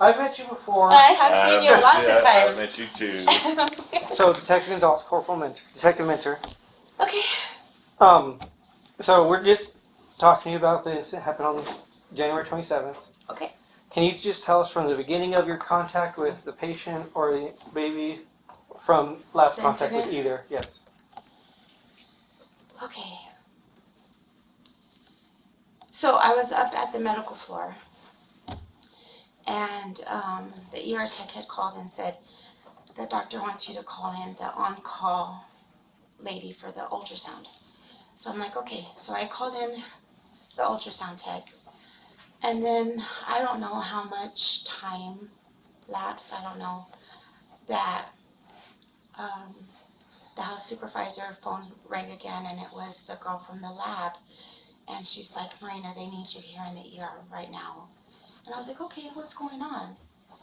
I've met you before. I have seen you lots of times. I met you too. So, Detective Gonzalez, Corporal Mentor. Detective Mentor. Okay. So we're just talking to you about the incident that happened on January 27th. Okay. Can you just tell us from the beginning of your contact with the patient or the baby from last The contact incident? with either? Yes. Okay. So I was up at the medical floor, and the ER tech had called and said, the doctor wants you to call in the on-call lady for the ultrasound. So I'm like, okay. So I called in the ultrasound tech, and then I don't know how much time lapsed, I don't know, that the house supervisor phone rang again, and it was the girl from the lab, and she's like, Marina, they need you here in the ER right now. And I was like, okay, what's going on?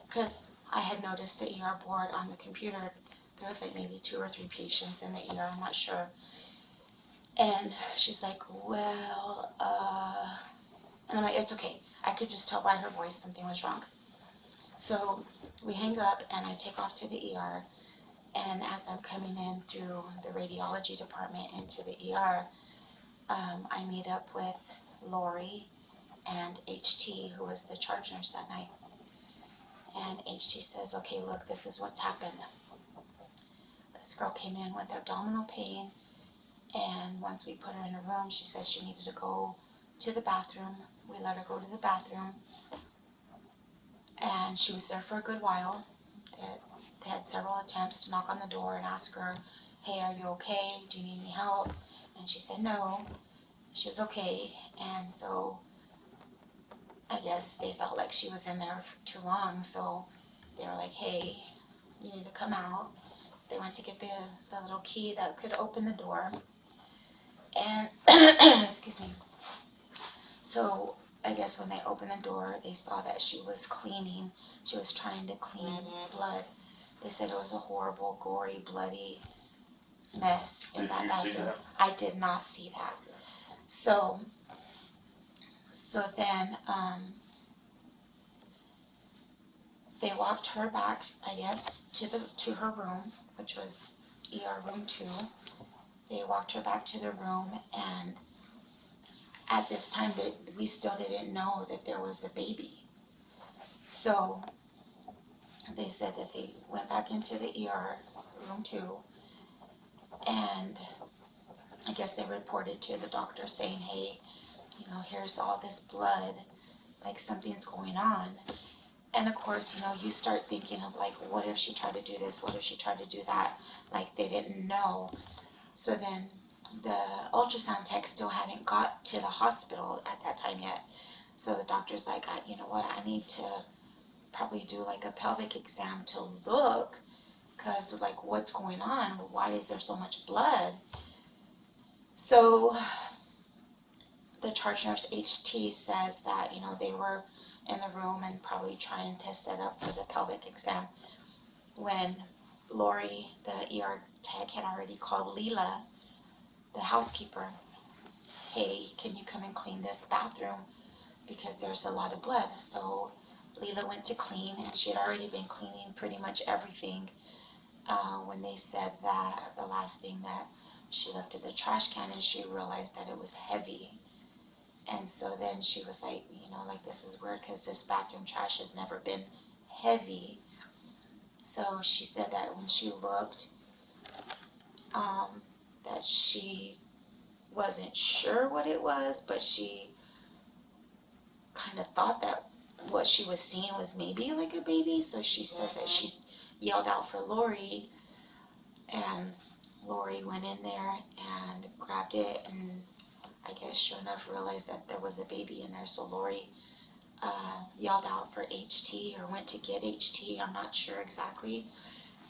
Because I had noticed the ER board on the computer, there was like maybe 2 or 3 patients in the ER, I'm not sure. And she's like, well, and I'm like, it's okay. I could just tell by her voice something was wrong. So we hang up, and I take off to the ER, and as I'm coming in through the radiology department into the ER, I meet up with Lori and HT, who was the charge nurse that night. And HT says, okay, look, this is what's happened. This girl came in with abdominal pain, and once we put her in a room, she said she needed to go to the bathroom. We let her go to the bathroom, and she was there for a good while. They had several attempts to knock on the door and ask her, hey, are you okay? Do you need any help? And she said no, she was okay. And so I guess they felt like she was in there for too long, so they were like, hey, you need to come out. They went to get the little key that could open the door. And, excuse me. So I guess when they opened the door, they saw that she was cleaning. She was trying to clean blood. They said it was a horrible, gory, bloody mess in that bathroom. See that? I did not see that. So then they walked her back, I guess, to her room, which was ER room 2. They walked her back to the room, and at this time we still didn't know that there was a baby. So they said that they went back into the ER room 2, and I guess they reported to the doctor saying, hey, here's all this blood, like something's going on. And of course, you start thinking of like, what if she tried to do this? What if she tried to do that? Like, they didn't know. So then the ultrasound tech still hadn't got to the hospital at that time yet. So the doctor's like, you know what, I need to probably do like a pelvic exam to look, because like, what's going on? Why is there so much blood? So the charge nurse HT says that, they were in the room and probably trying to set up for the pelvic exam when Lori, the ER tech, had already called Leela, the housekeeper. Hey, can you come and clean this bathroom? Because there's a lot of blood. So Leela went to clean, and she had already been cleaning pretty much everything when they said that the last thing that she lifted the trash can, and she realized that it was heavy. And so then she was like, like, this is weird, because this bathroom trash has never been heavy. So she said that when she looked, that she wasn't sure what it was, but she kind of thought that what she was seeing was maybe like a baby. So she says that she yelled out for Lori, and Lori went in there and grabbed it, and I guess sure enough realized that there was a baby in there. So Lori yelled out for HT, or went to get HT. I'm not sure exactly.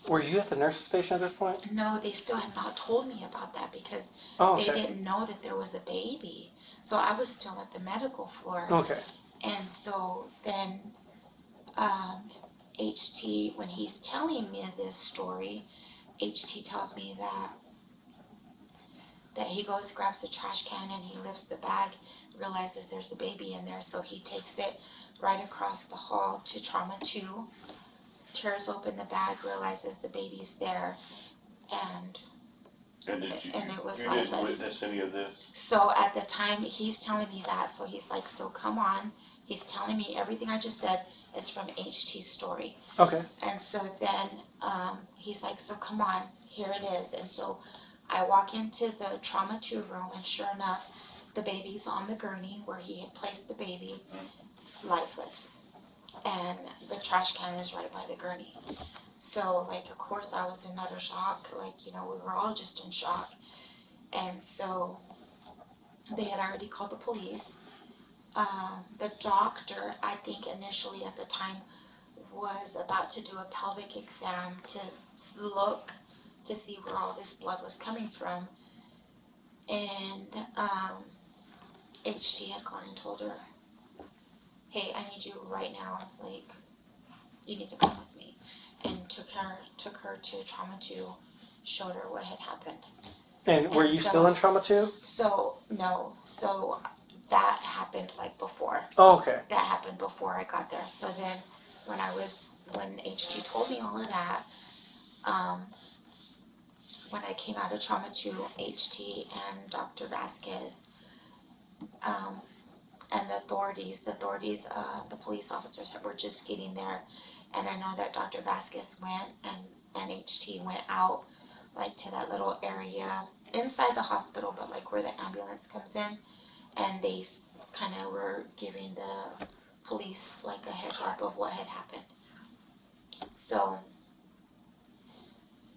Were you at the nurse's station at this point? No, they still had not told me about that, because okay. They didn't know that there was a baby. So I was still at the medical floor. Okay. And so then HT, when he's telling me this story, HT tells me that he goes, grabs the trash can, and he lifts the bag, realizes there's a baby in there, so he takes it right across the hall to trauma 2, tears open the bag, realizes the baby's there, and And it was you didn't lifeless. witness any of this? So at the time, he's telling me that, so he's like, so come on. He's telling me everything I just said is from HT's story. Okay. And so then he's like, so come on, here it is. And so I walk into the trauma 2 room, and sure enough, the baby's on the gurney where he had placed the baby, lifeless. And the trash can is right by the gurney. So, like, of course, I was in utter shock. Like, you know, we were all just in shock. And so they had already called the police. The doctor, I think initially at the time, was about to do a pelvic exam to look to see where all this blood was coming from. And HT had gone and told her, hey, I need you right now, like, you need to come with me. And took her to trauma 2, showed her what had happened. And were you so- still in trauma 2? So, no, so that happened like before. Oh, okay. That happened before I got there. So then when HT told me all of that, when I came out of trauma 2, HT and Dr. Vasquez, and the authorities, the police officers were just getting there. And I know that Dr. Vasquez went and HT went out, like, to that little area inside the hospital, but like where the ambulance comes in, and they kind of were giving the police like a heads up of what had happened. So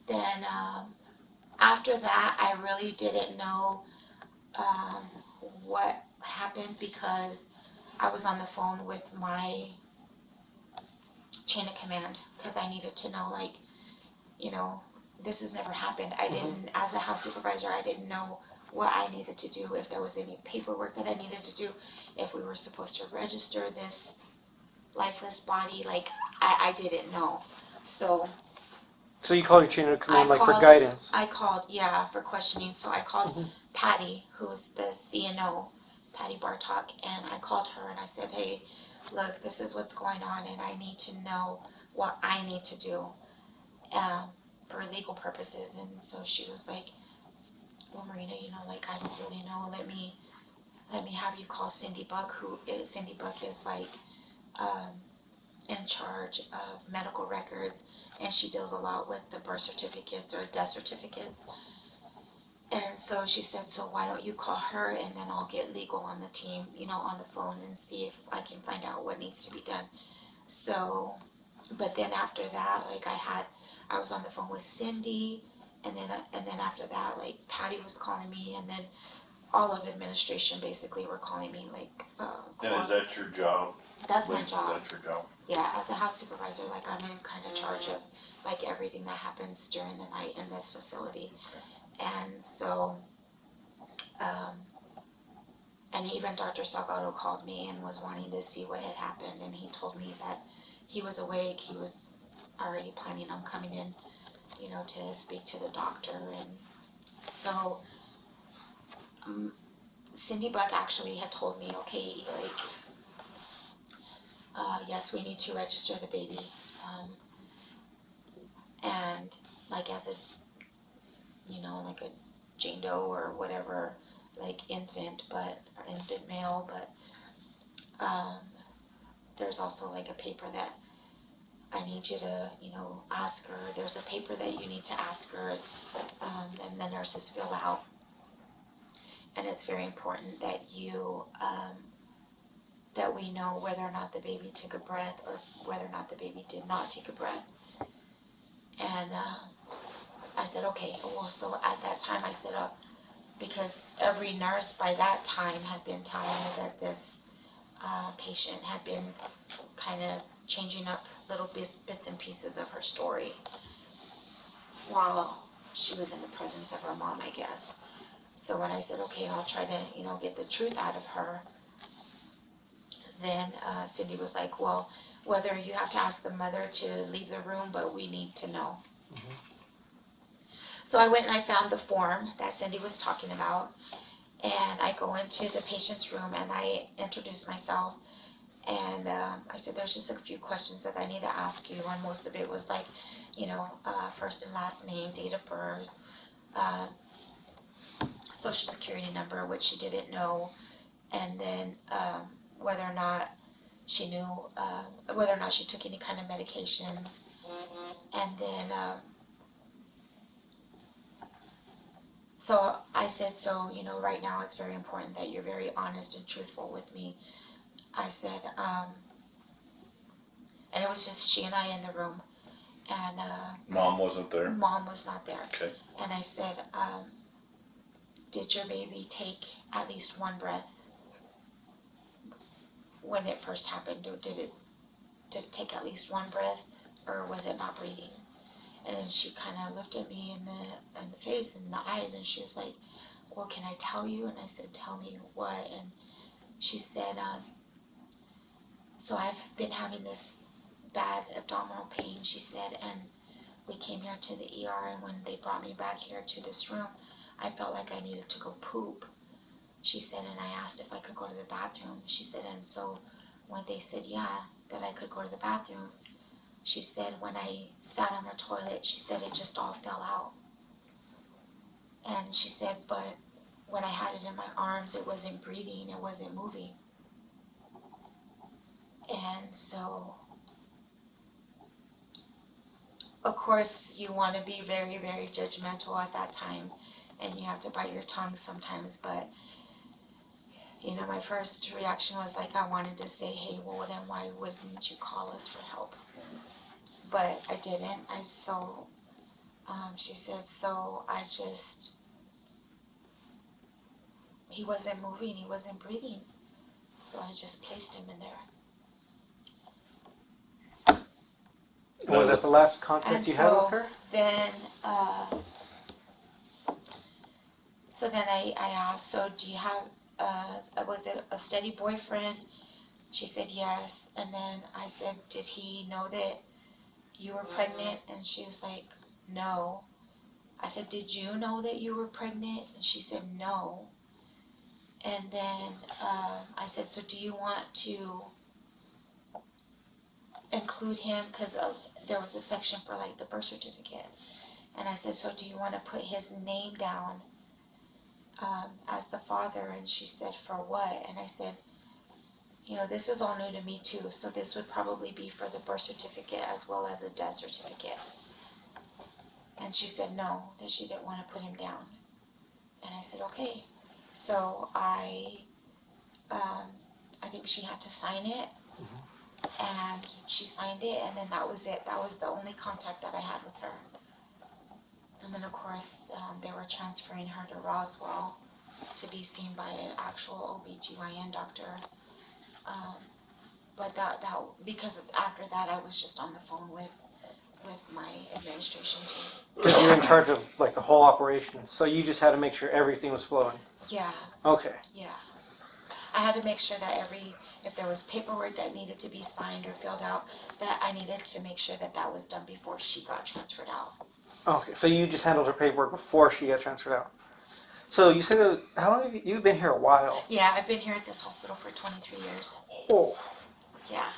then after that, I really didn't know what happened, because I was on the phone with my chain of command, because I needed to know, like, you know, this has never happened. I didn't, as a house supervisor, I didn't know what I needed to do, if there was any paperwork that I needed to do, if we were supposed to register this lifeless body. Like, I didn't know. So you called your chain of command, like, for called- guidance. I called, yeah, for questioning. So I called Patty, who's the CNO, Patty Bartok, and I called her and I said, hey, look, this is what's going on, and I need to know what I need to do for legal purposes. And so she was like, well, Marina, you know, like, I don't really know. Let me have you call Cindy Buck, Cindy Buck is like in charge of medical records, and she deals a lot with the birth certificates or death certificates. And so she said, so why don't you call her, and then I'll get legal on the team, you know, on the phone, and see if I can find out what needs to be done. So, but then after that, like, I was on the phone with Cindy, and then after that, like, Patty was calling me, and then all of administration basically were calling me, like, And is that your job? that's my Is job. that your job? Yeah, as a house supervisor, like, I'm in kind of charge of, like, everything that happens during the night in this facility. And so, and even Dr. Salgado called me and was wanting to see what had happened, and he told me that he was awake, he was already planning on coming in, you know, to speak to the doctor. And so Cindy Buck actually had told me, okay, like, yes, we need to register the baby, and like, as a, you know, like a Jane Doe or whatever, like infant male, but there's also like a paper that I need you to, you know, ask her. There's a paper that you need to ask her, and the nurses fill out. And it's very important that you, that we know whether or not the baby took a breath or whether or not the baby did not take a breath. And I said, okay, well, so at that time I said, because every nurse by that time had been telling me that this patient had been kind of changing up little bits and pieces of her story while she was in the presence of her mom, I guess. So when I said, okay, I'll try to, you know, get the truth out of her, then Cindy was like, well, whether you have to ask the mother to leave the room, but we need to know. So I went and I found the form that Cindy was talking about, and I go into the patient's room and I introduce myself, And I said, there's just a few questions that I need to ask you, and most of it was like, first and last name, date of birth, social security number, which she didn't know, and then whether or not she knew, whether or not she took any kind of medications, and then, so I said, right now it's very important that you're very honest and truthful with me. I said, and it was just she and I in the room, and Mom wasn't there? Mom was not there. Okay. And I said, did your baby take at least one breath when it first happened? Or did it take at least one breath, or was it not breathing? And then she kind of looked at me in the face and the eyes, and she was like, well, can I tell you? And I said, tell me what? And she said, so I've been having this bad abdominal pain, she said, and we came here to the ER, and when they brought me back here to this room, I felt like I needed to go poop. She said, and I asked if I could go to the bathroom. She said, and so when they said, yeah, that I could go to the bathroom, she said, when I sat on the toilet, she said it just all fell out. And she said, but when I had it in my arms, it wasn't breathing, it wasn't moving. And so, of course, you want to be very, very judgmental at that time, and you have to bite your tongue sometimes, but my first reaction was like, I wanted to say, hey, well, then why wouldn't you call us for help? But I didn't. She said, he wasn't moving, he wasn't breathing, so I just placed him in there. Was that the last contact And you had with her? Then, I asked, so do you have, was it a steady boyfriend? She said yes. And then I said, did he know that you were pregnant? And she was like, no. I said, did you know that you were pregnant? And she said, no. And then I said, so do you want to include him? Because there was a section for like the birth certificate. And I said, so do you want to put his name down as the father? And she said, for what? And I said, this is all new to me too, so this would probably be for the birth certificate as well as a death certificate. And she said no, that she didn't want to put him down. And I said, okay. So I think she had to sign it, and she signed it, and then that was it. That was the only contact that I had with her. And then of course, they were transferring her to Roswell to be seen by an actual OBGYN doctor. But that because after that I was just on the phone with my administration team. Because you're in charge of like the whole operation, so you just had to make sure everything was flowing. Yeah. Okay. Yeah. I had to make sure that if there was paperwork that needed to be signed or filled out, that I needed to make sure that was done before she got transferred out. Okay, so you just handled her paperwork before she got transferred out. So you said, how long have you've been here? A while. Yeah, I've been here at this hospital for 23 years. Oh. Yeah.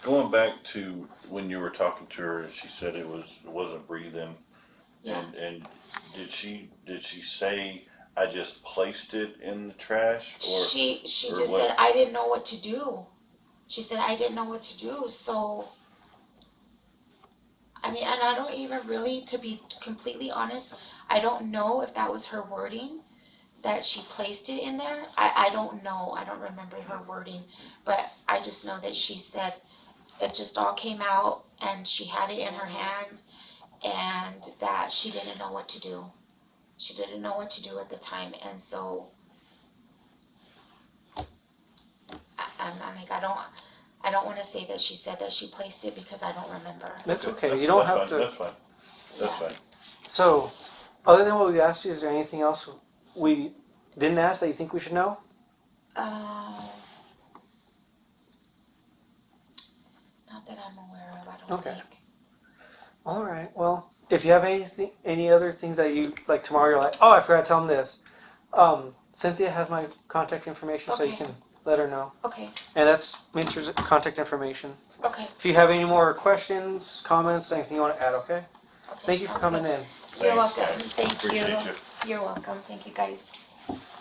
Going back to when you were talking to her and she said it wasn't breathing. Yeah. And did she say I just placed it in the trash? Or She just said I didn't know what to do. She said I didn't know what to do. So I mean, and I don't even really, to be completely honest, I don't know if that was her wording, that she placed it in there. I don't know. I don't remember her wording. But I just know that she said it just all came out and she had it in her hands and that she didn't know what to do. She didn't know what to do at the time. And so I'm like, I don't want to say that she said that she placed it because I don't remember. That's okay. You don't have fine, to. That's fine. That's Yeah. fine. So, other than what we asked you, is there anything else we didn't ask that you think we should know? Not that I'm aware of, I don't Okay. think. All right. Well, if you have any other things that you like tomorrow, you're like, oh, I forgot to tell them this. Cynthia has my contact information, so you Okay. can let her know. Okay, And that's Minster's contact information. okay, If you have any more questions, comments, anything you want to add, okay? okay. Thank you for sounds coming good. in. You're Thanks. welcome, thank you. Appreciate you. You're welcome, thank you guys.